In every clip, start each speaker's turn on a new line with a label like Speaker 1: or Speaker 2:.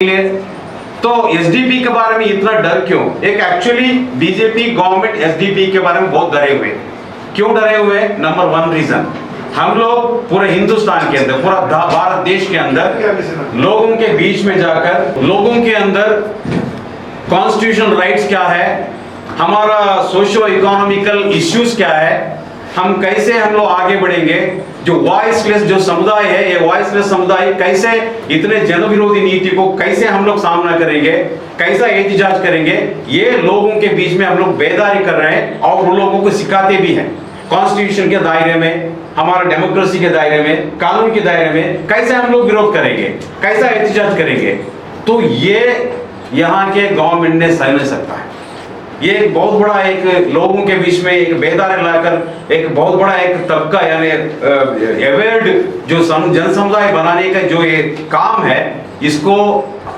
Speaker 1: लिए तो एसडीपी के बारे में इतना डर क्यों? एक एक्चुअली बीजेपी गवर्नमेंट एसडीपी के बारे में बहुत डरे हुए। क्यों डरे हुए? नंबर वन रीजन, हम लोग पूरे हिंदुस्तान के अंदर, पूरा भारत देश के अंदर लोगों के बीच में जाकर लोगों के अंदर कॉन्स्टिट्यूशनल राइट्स क्या है, हमारा सोशियो इकोनॉमिकल इश्यूज क्या है, हम कैसे हम लोग आगे बढ़ेंगे, जो वॉइसलेस जो समुदाय है, ये वॉइसलेस समुदाय कैसे इतने जन विरोधी नीति को कैसे हम लोग सामना करेंगे, कैसा एहतिजाज करेंगे, ये लोगों के बीच में हम लोग बेदारी कर रहे हैं और उन लोगों को सिखाते भी हैं। कॉन्स्टिट्यूशन के दायरे में, हमारा डेमोक्रेसी के दायरे में, कानून के दायरे में कैसे हम लोग विरोध करेंगे, कैसा एहतिजाज करेंगे। तो ये यहाँ के गवर्नमेंट ने सह नहीं सकता है। ये एक बहुत बड़ा एक लोगों के बीच में एक बेदारी लाकर एक बहुत बड़ा एक तबका यानी अवेयर्ड जो जन समुदाय बनाने का जो ये काम है, इसको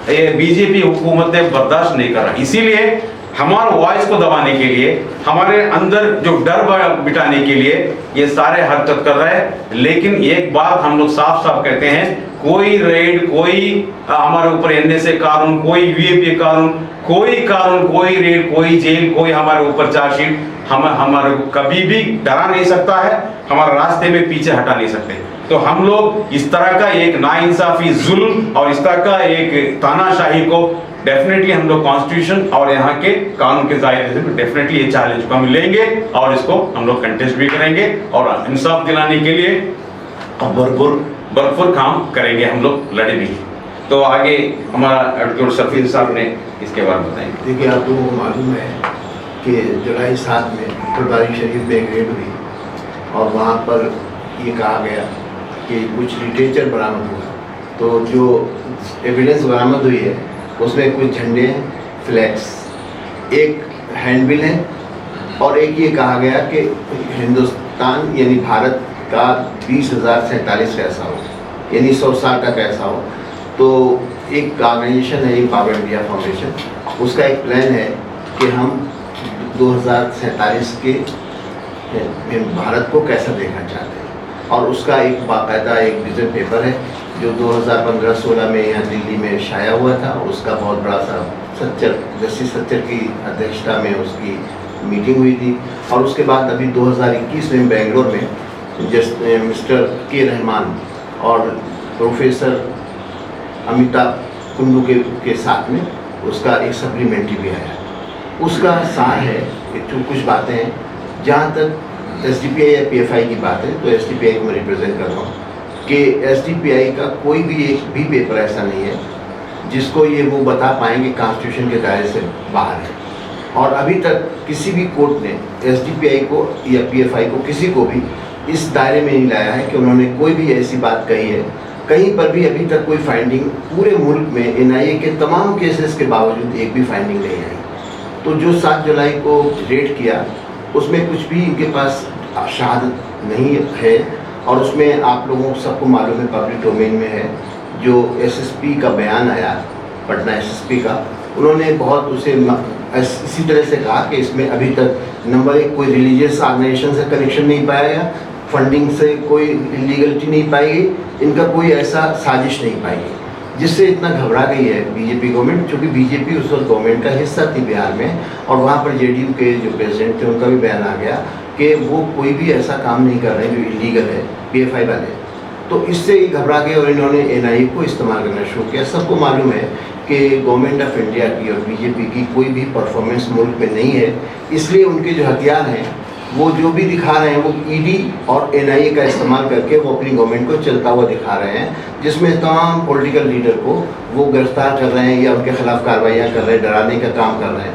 Speaker 1: बीजेपी हुकूमत ने बर्दाश्त नहीं करा। इसीलिए हमारे वॉइस को दबाने के लिए, हमारे अंदर जो डर बिठाने के लिए ये सारे हरकत कर रहे हैं। लेकिन एक बात हम लोग साफ साफ कहते हैं, कोई रेड, कोई हमारे ऊपर एनएसए कानून, कोई वीएपी कानून, कोई रेड, कोई जेल, कोई हमारे ऊपर चार्जशीट हमारे को कभी भी डरा नहीं सकता है, हमारे रास्ते में पीछे हटा नहीं सकते। तो हम लोग इस तरह का एक नाइंसाफी, जुल्म और इस तरह का एक तानाशाही को डेफिनेटली हम लोग कॉन्स्टिट्यूशन और यहाँ के कानून के दायरे से डेफिनेटली ये चैलेंज को हम लेंगे और इसको हम लोग कंटेस्ट भी करेंगे और इंसाफ दिलाने के लिए भरपूर काम करेंगे, हम लोग लड़े भी। तो आगे हमारा एडवोकेट सफीर साहब ने इसके बारे में बताएंगे।
Speaker 2: देखिए, आप लोगों को मालूम है कि जुलाई 7 में फुलबारी शरीफ में एक रेड हुई और वहाँ पर ये कहा गया कि कुछ लिटरेचर बरामद हुआ। तो जो एविडेंस बरामद हुई है उसमें कुछ झंडे, फ्लैग्स, एक हैंडबिल है और एक ये कहा गया कि हिंदुस्तान यानी भारत का 20,047 कैसा हो, यानी 100 साल का कैसा हो। तो एक ऑर्गेनाइजेशन है, पावर इंडिया फाउंडेशन, उसका एक प्लान है कि हम 2047 के भारत को कैसा देखना चाहते हैं और उसका एक बाकायदा एक विजन पेपर है जो 2015-16 में यहाँ दिल्ली में शाया हुआ था। उसका बहुत बड़ा सा जस्टिस सच्चर की अध्यक्षता में उसकी मीटिंग हुई थी और उसके बाद अभी 2021 में बेंगलोर में मिस्टर के रहमान और प्रोफेसर अमिताभ कुंडू के साथ में उसका एक सप्लीमेंट्री भी आया। उसका सार है कि कुछ बातें हैं, जहाँ तक एसडीपीआई या पीएफआई की बात है तो एसडीपीआई को मैं रिप्रेजेंट कर रहा हूँ कि एसडीपीआई का कोई भी एक भी पेपर ऐसा नहीं है जिसको ये वो बता पाएंगे कॉन्स्टिट्यूशन के दायरे से बाहर है। और अभी तक किसी भी कोर्ट ने एसडीपीआई को या पीएफआई को किसी को भी इस दायरे में नहीं लाया है कि उन्होंने कोई भी ऐसी बात कही है। कहीं पर भी अभी तक कोई फाइंडिंग पूरे मुल्क में एनआईए के तमाम केसेस के बावजूद एक भी फाइंडिंग नहीं आई। तो जो 7 जुलाई को रेड किया उसमें कुछ भी इनके पास शहादत नहीं है और उसमें आप लोगों को सबको मालूम है, पब्लिक डोमेन में है, जो एसएसपी का बयान आया, पटना एसएसपी का, उन्होंने बहुत उसे इसी तरह से कहा कि इसमें अभी तक नंबर 1 कोई रिलीजियस ऑर्गेनाइजेशन से कनेक्शन नहीं पाया गया, फंडिंग से कोई इलीगलिटी नहीं पाई गई, इनका कोई ऐसा साजिश नहीं पाई गई, जिससे इतना घबरा गई है बीजेपी गवर्नमेंट। क्योंकि बीजेपी उस वक्त गवर्नमेंट का हिस्सा थी बिहार में और वहाँ पर जेडीयू के जो प्रेसिडेंट थे उनका भी बयान आ गया कि वो कोई भी ऐसा काम नहीं कर रहे हैं जो इलीगल है, पीएफआई वाले। तो इससे ही घबरा गए और इन्होंने एनआईए को इस्तेमाल करना शुरू किया। सबको मालूम है कि गवर्नमेंट ऑफ इंडिया की और बीजेपी की कोई भी परफॉर्मेंस मुल्क में नहीं है, इसलिए उनके जो हथियार हैं वो जो भी दिखा रहे हैं वो ईडी और एनआईए का इस्तेमाल करके वो अपनी गवर्नमेंट को चलता हुआ दिखा रहे हैं, जिसमें तमाम पॉलिटिकल लीडर को वो गिरफ्तार कर रहे हैं या उनके खिलाफ कार्रवाइयाँ कर रहे हैं, डराने का काम कर रहे हैं।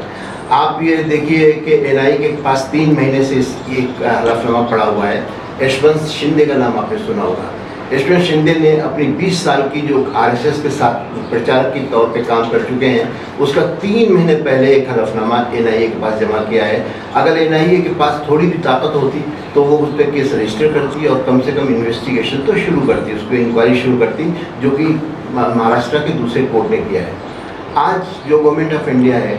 Speaker 2: आप ये देखिए कि एनआईए के पास 3 महीने से एक हलफनामा पड़ा हुआ है। यशवंत शिंदे का नाम आपने सुना होगा। यशवंत शिंदे ने अपनी 20 साल की जो आरएसएस के साथ प्रचारक के तौर पे काम कर चुके हैं, उसका 3 महीने पहले एक हलफनामा एनआईए के पास जमा किया है। अगर एनआईए के पास थोड़ी भी ताकत होती तो वो उस पर केस रजिस्टर करती और कम से कम इन्वेस्टिगेशन तो शुरू करती, उस पर इंक्वायरी शुरू करती, जो कि महाराष्ट्र के दूसरे कोर्ट ने किया है। आज जो गवर्नमेंट ऑफ इंडिया है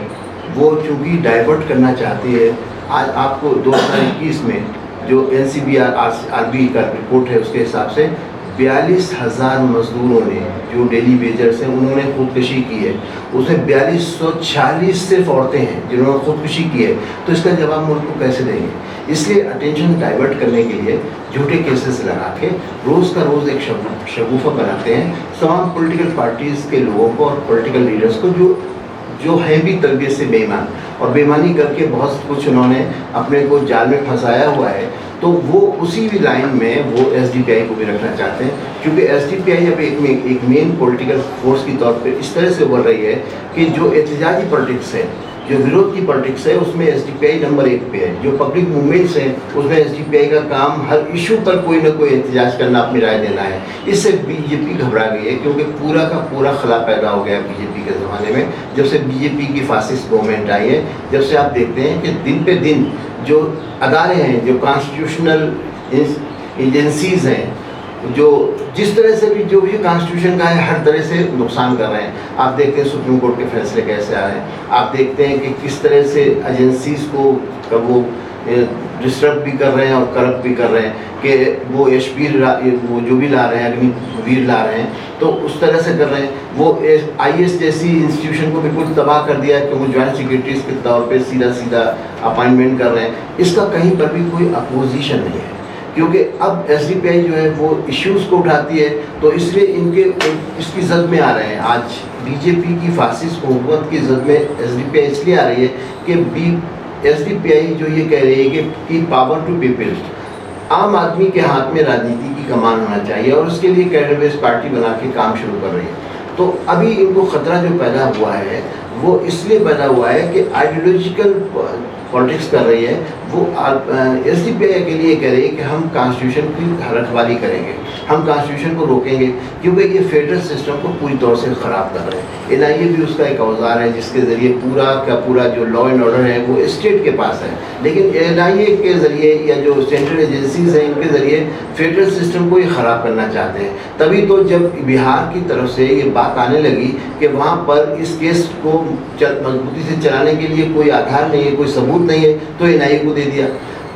Speaker 2: वो चूँकि डाइवर्ट करना चाहती है। आज आपको 2021 में जो एनसीबीआर आरबी का रिपोर्ट है उसके हिसाब से 42,000 मजदूरों ने, जो डेली वेजर्स हैं, उन्होंने खुदकुशी की है। उसमें 4240 सिर्फ औरतें हैं जिन्होंने खुदकुशी की है। तो इसका जवाब मुल्क को कैसे देंगे? इसलिए अटेंशन डाइवर्ट करने के लिए झूठे केसेस लगा के रोज़ का रोज़ एक शगुफा बनाते हैं तमाम पॉलिटिकल पार्टीज़ के लोगों को और पॉलिटिकल लीडर्स को, जो है भी तरबियत से बेईमान, और बेईमानी करके बहुत कुछ उन्होंने अपने को जाल में फंसाया हुआ है। तो वो उसी भी लाइन में वो एसडीपीआई को भी रखना चाहते हैं, क्योंकि एसडीपीआई अब एक मेन पॉलिटिकल फोर्स की तौर पे इस तरह से उभर रही है कि जो एहतजाजी पॉलिटिक्स है, जो विरोध की पॉलिटिक्स है, उसमें एसडीपीआई नंबर 1 पे है। जो पब्लिक मूवमेंट्स हैं उसमें एसडीपीआई का काम हर इशू पर कोई ना कोई एहतजाज करना, अपनी राय देना है। इससे बीजेपी घबरा गई है, क्योंकि पूरा का पूरा खला पैदा हो गया बीजेपी के ज़माने में, जब से बीजेपी की फासिस्ट गवर्नमेंट आई है। जब से आप देखते हैं कि दिन पे दिन जो अदारे हैं, जो कॉन्स्टिट्यूशनल एजेंसीज़ हैं, जो जिस तरह से भी जो भी कॉन्स्टिट्यूशन का है, हर तरह से नुकसान कर रहे हैं। आप देखते हैं सुप्रीम कोर्ट के फैसले कैसे आ रहे हैं, आप देखते हैं कि किस तरह से एजेंसीज़ को वो डिस्टर्ब भी कर रहे हैं और करप्ट भी कर रहे हैं, कि वो वो जो भी ला रहे हैं, अग्निवीर ला रहे हैं, तो उस तरह से कर रहे हैं। वो आईएएस जैसी इंस्टीट्यूशन को बिल्कुल तबाह कर दिया है कि वो जॉइंट सेक्रेटरीज के तौर पे सीधा अपॉइंटमेंट कर रहे हैं। इसका कहीं पर भी कोई अपोजिशन नहीं है, क्योंकि अब एसडीपीआई जो है वो इश्यूज़ को उठाती है, तो इसलिए इसकी जद में आ रहे हैं। आज बीजेपी की फासिस्ट हुकूमत की जद में एसडीपीआई इसलिए आ रही है कि एसडीपीआई जो ये कह रही है कि पावर टू पीपल, आम आदमी के हाथ में राजनीति की कमान होना चाहिए, और उसके लिए कैडर बेस्ड पार्टी बना के काम शुरू कर रही है। तो अभी इनको खतरा जो पैदा हुआ है वो इसलिए पैदा हुआ है कि आइडियोलॉजिकल पॉलिटिक्स कर रही है। वो एसडीपीआई के लिए कह रही है कि हम कॉन्स्टिट्यूशन की रखवाली करेंगे, हम कॉन्स्टिट्यूशन को रोकेंगे, क्योंकि ये फेडरल सिस्टम को पूरी तौर से ख़राब कर रहे हैं। एनआईए भी उसका एक औजार है, जिसके ज़रिए पूरा का पूरा जो लॉ एंड ऑर्डर है वो स्टेट के पास है, लेकिन एनआईए के ज़रिए या जो सेंट्रल एजेंसीज हैं, इनके ज़रिए फेडरल सिस्टम को ही ख़राब करना चाहते हैं। तभी तो जब बिहार की तरफ से ये बात आने लगी कि वहाँ पर इस केस को मजबूती से चलाने के लिए कोई आधार नहीं है, कोई सबूत नहीं है, तो एनआईए को दे दिया।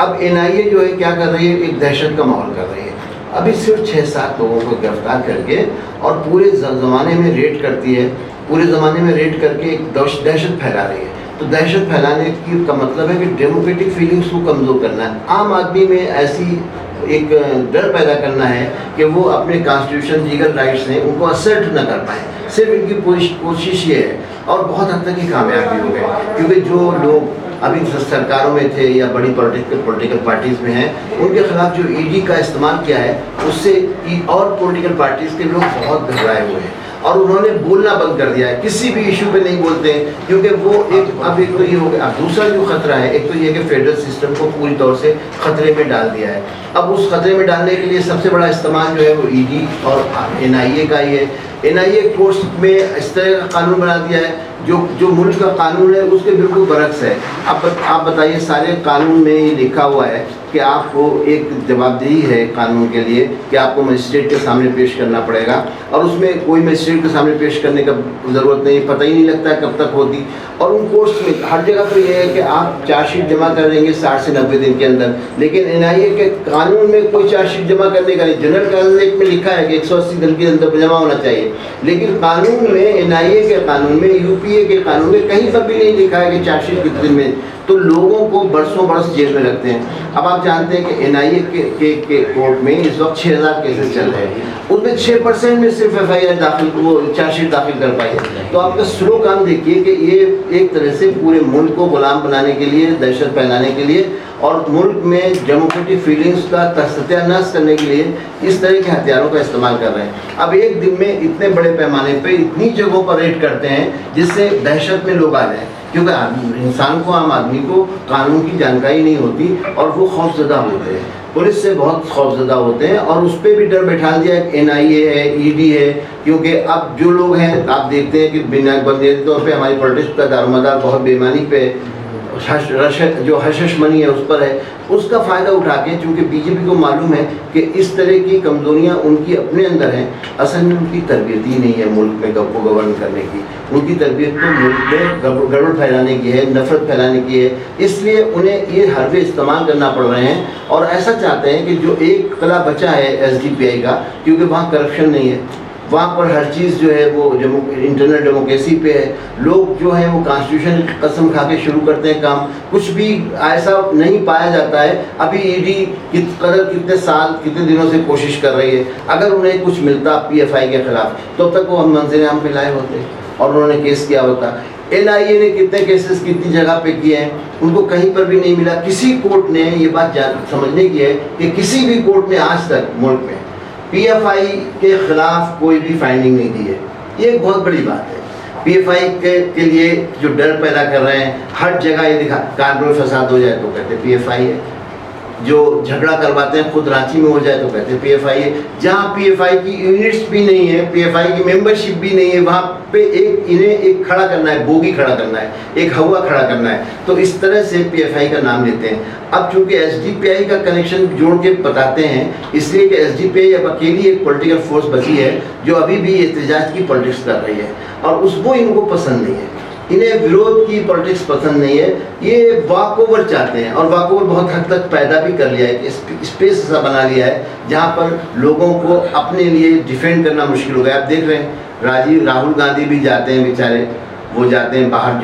Speaker 2: अब एनआईए जो है क्या कर रही है, एक दहशत का माहौल कर रही है। अभी सिर्फ 6-7 लोगों को गिरफ्तार करके और पूरे ज़माने में रेड करती है, पूरे ज़माने में रेड करके एक दहशत फैला रही है। तो दहशत फैलाने की का मतलब है कि डेमोक्रेटिक फीलिंग्स को कमज़ोर करना है, आम आदमी में ऐसी एक डर पैदा करना है कि वो अपने कॉन्स्टिट्यूशन लीगल राइट्स हैं उनको असर्ट न कर पाए। सिर्फ इनकी कोशिश ये है, और बहुत हद तक ही कामयाब भी हो गए, क्योंकि जो लोग अभी सरकारों में थे या बड़ी पॉलिटिकल पार्टीज़ में हैं, उनके खिलाफ जो ईडी का इस्तेमाल किया है, उससे और पॉलिटिकल पार्टीज़ के लोग बहुत घबराए हुए हैं, और उन्होंने बोलना बंद कर दिया है, किसी भी इशू पे नहीं बोलते हैं, क्योंकि वो एक तो ये हो गया। अब दूसरा जो खतरा है, एक तो ये कि फेडरल सिस्टम को पूरी तौर से खतरे में डाल दिया है। अब उस खतरे में डालने के लिए सबसे बड़ा इस्तेमाल जो है वो ईडी और एनआईए का ही है। एनआईए कोर्स में इस तरह का कानून बना दिया है जो मुल्क का कानून है उसके बिल्कुल बरक्स है। अब आप बताइए, सारे कानून में ये लिखा हुआ है कि आपको एक जवाबदेही है कानून के लिए कि आपको मजिस्ट्रेट के सामने पेश करना पड़ेगा, और उसमें कोई मजिस्ट्रेट के सामने पेश करने का ज़रूरत नहीं, पता ही नहीं लगता कब तक होती। और उन कोर्ट्स में हर जगह पर यह है कि आप चार्जशीट जमा कर देंगे 60 से 90 दिन के अंदर, लेकिन एनआईए के कानून में कोई चार्जशीट जमा करने का नहीं। जनरल कानून में लिखा है कि 180 दिन के अंदर जमा होना चाहिए, लेकिन कानून में, एनआईए के कानून में, यूपीए के कानून में कहीं पर भी नहीं लिखा है कि चार्जशीट कितने दिन में, तो लोगों को बरसों बरस जेल में रखते हैं। अब आप जानते हैं कि एनआईए के कोर्ट में इस वक्त 6000 केसेस चल रहे हैं, उसमें 6% में सिर्फ एफआईआर दाखिल, वो चार्जशीट दाखिल कर पाई है। तो आपका स्लो काम देखिए कि ये एक तरह से पूरे मुल्क को गुलाम बनाने के लिए, दहशत फैलाने के लिए, और मुल्क में डेमोक्रेटिक फीलिंग्स का सत्यानाश करने के लिए इस तरह के हथियारों का इस्तेमाल कर रहे हैं। अब एक दिन में इतने बड़े पैमाने पे इतनी जगहों पर रेड करते हैं जिससे दहशत में लोग आ जाएं, क्योंकि इंसान को, आम आदमी को कानून की जानकारी नहीं होती और वो खौफजदा होते हैं, पुलिस से बहुत खौफजदा होते हैं, और उस पर भी डर बैठा दिया है। एनआईए है, ईडी है, क्योंकि अब जो लोग हैं आप देखते हैं कि बिना बुनियादी तौर पे हमारी पॉलिटिक्स का दारोमदार बहुत बेईमानी पे जो हशश मनी है उस पर है, उसका फ़ायदा उठा के, चूँकि बीजेपी को मालूम है कि इस तरह की कमज़ोरियाँ उनकी अपने अंदर हैं, असल में उनकी तरबियत ही नहीं है मुल्क में को गवर्न करने की। उनकी तरबियत तो मुल्क में गड़बड़ फैलाने की है, नफ़रत फैलाने की है, इसलिए उन्हें ये हरबे इस्तेमाल करना पड़ रहे हैं और ऐसा चाहते हैं कि जो एक किला बचा है SDPI का, क्योंकि वहाँ करप्शन नहीं है, वहाँ पर हर चीज़ जो है वो इंटरनल डेमोक्रेसी पे है, लोग जो हैं वो कॉन्स्टिट्यूशन की कसम खा के शुरू करते हैं काम, कुछ भी ऐसा नहीं पाया जाता है। अभी ED कितने साल कितने दिनों से कोशिश कर रही है, अगर उन्हें कुछ मिलता PFI के ख़िलाफ़ तो अब तक वो मंज़िल आम पे लाए होते और उन्होंने केस किया होता। NIA ने कितने केसेस कितनी जगह पे किए हैं, उनको कहीं पर भी नहीं मिला। किसी कोर्ट ने ये बात समझने की है कि किसी भी कोर्ट ने आज तक मुल्क में PFI के ख़िलाफ़ कोई भी फाइंडिंग नहीं दी है। ये एक बहुत बड़ी बात है। PFI के लिए जो डर पैदा कर रहे हैं, हर जगह ये दिखा, कानून फसाद हो जाए तो कहते हैं PFI है, जो झगड़ा करवाते हैं खुद रांची में हो जाए तो कहते हैं PFI है। जहाँ PFI की यूनिट्स भी नहीं है, PFI की मेंबरशिप भी नहीं है, वहाँ पे इन्हें एक खड़ा करना है, बोगी खड़ा करना है, एक हवा खड़ा करना है, तो इस तरह से PFI का नाम लेते हैं। अब चूँकि SDPI का कनेक्शन जोड़ के बताते हैं, इसलिए कि SDPI अब अकेली एक पॉलिटिकल फोर्स बची है जो अभी भी एहतजाज की पॉलिटिक्स कर रही है और वो इनको पसंद नहीं है। इन्हें विरोध की पॉलिटिक्स पसंद नहीं है, ये वॉक ओवर चाहते हैं और वॉक ओवर बहुत हद तक पैदा भी कर लिया है, स्पेस ऐसा बना लिया है जहाँ पर लोगों को अपने लिए डिफेंड करना मुश्किल हो गया। आप देख रहे हैं राहुल गांधी भी जाते हैं बेचारे, वो जाते हैं भारत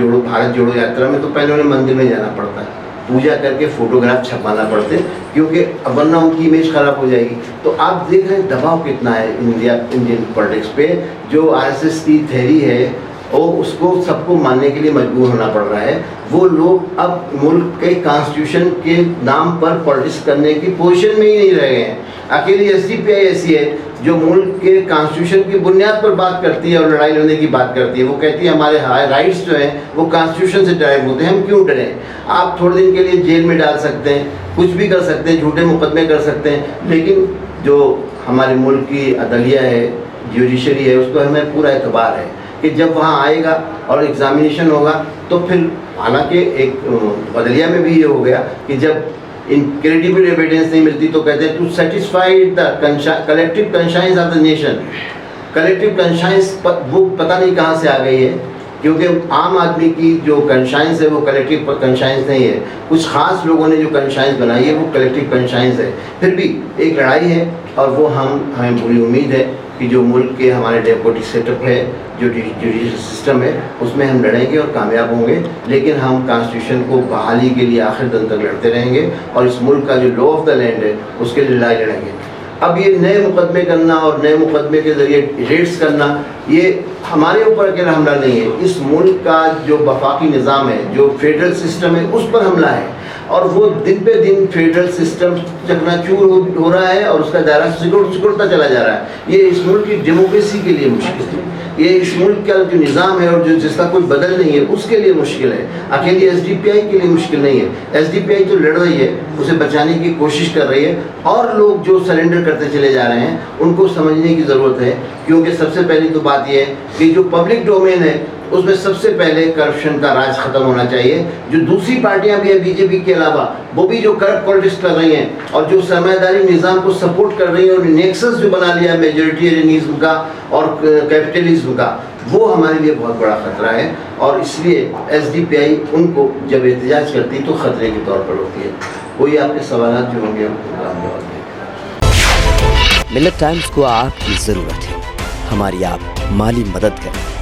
Speaker 2: जोड़ो यात्रा में, तो पहले उन्हें मंदिर में जाना पड़ता है, पूजा करके फोटोग्राफ छपवाना पड़ते, क्योंकि वरना उनकी इमेज खराब हो जाएगी। तो आप देख रहे हैं दबाव कितना है इंडियन पॉलिटिक्स पे। जो RSS की थ्योरी है और उसको सबको मानने के लिए मजबूर होना पड़ रहा है। वो लोग अब मुल्क के कॉन्स्टिट्यूशन के नाम पर पॉलिटिक्स करने की पोजीशन में ही नहीं रह गए हैं। अकेली SDPI ऐसी है जो मुल्क के कॉन्स्टिट्यूशन की बुनियाद पर बात करती है और लड़ाई लड़ने की बात करती है। वो कहती है हमारे राइट्स जो हैं वो कॉन्स्टिट्यूशन से ड्राइव होते हैं, हम क्यों डरें। आप थोड़े दिन के लिए जेल में डाल सकते हैं, कुछ भी कर सकते हैं, झूठे मुकदमे कर सकते हैं, लेकिन जो हमारे मुल्क की अदलिया है, जुडिशरी है, उस पर हमें पूरा एतबार है कि जब वहाँ आएगा और एग्जामिनेशन होगा तो फिर, हालांकि एक बदलिया में भी ये हो गया कि जब इनक्रेडिबल एविडेंस नहीं मिलती तो कहते हैं to satisfy the collective conscience of the nation. Collective conscience वो पता नहीं कहाँ से आ गई है, क्योंकि आम आदमी की जो कंशाइंस है वो कलेक्टिव कंशाइंस नहीं है, कुछ खास लोगों ने जो कंशाइंस बनाई है वो कलेक्टिव कंशाइंस है। फिर भी एक लड़ाई है और वो हमें पूरी उम्मीद है कि जो मुल्क के हमारे डेमोक्रेटिक सेटअप है, जो जुडिशल सिस्टम है, उसमें हम लड़ेंगे और कामयाब होंगे। लेकिन हम कॉन्स्टिट्यूशन को बहाली के लिए आखिर दिन तक लड़ते रहेंगे और इस मुल्क का जो लॉ ऑफ द लैंड है उसके लिए लड़ाई लड़ेंगे। अब ये नए मुकदमे करना और नए मुकदमे के ज़रिए रेड्स करना, ये हमारे ऊपर अकेला हमला नहीं है, इस मुल्क का जो वफाकी निज़ाम है, जो फेडरल सिस्टम है, उस पर हमला है। और वो दिन पे दिन फेडरल सिस्टम चकनाचूर हो रहा है और उसका दायरा सिकुड़ता चला जा रहा है। ये इस मुल्क की डेमोक्रेसी के लिए मुश्किल है, ये इस मुल्क का जो निज़ाम है और जो जिसका कोई बदल नहीं है उसके लिए मुश्किल है, अकेली SDPI के लिए मुश्किल नहीं है। SDPI जो लड़ रही है उसे बचाने की कोशिश कर रही है और लोग जो सरेंडर करते चले जा रहे हैं उनको समझने की ज़रूरत है, क्योंकि सबसे पहली तो बात यह है कि जो पब्लिक डोमेन है उसमें सबसे पहले करप्शन का राज खत्म होना चाहिए। जो दूसरी पार्टियां भी हैं BJP के अलावा, वो भी जो करप्ट पॉलिटिक्स कर रही हैं और जो सरमायादारी निज़ाम को सपोर्ट कर रही हैं और नेक्सस जो बना लिया है मेजॉरिटेरियनिज्म का और कैपिटलिज्म का, वो हमारे लिए बहुत बड़ा ख़तरा है। और इसलिए SDPI उनको जब एहतजाज करती तो ख़तरे के तौर पर होती है। कोई आपके सवाल जो होंगे उनको जवाब दें।
Speaker 3: मिल्लत टाइम्स को आपकी ज़रूरत है, हमारी आप माली मदद करें।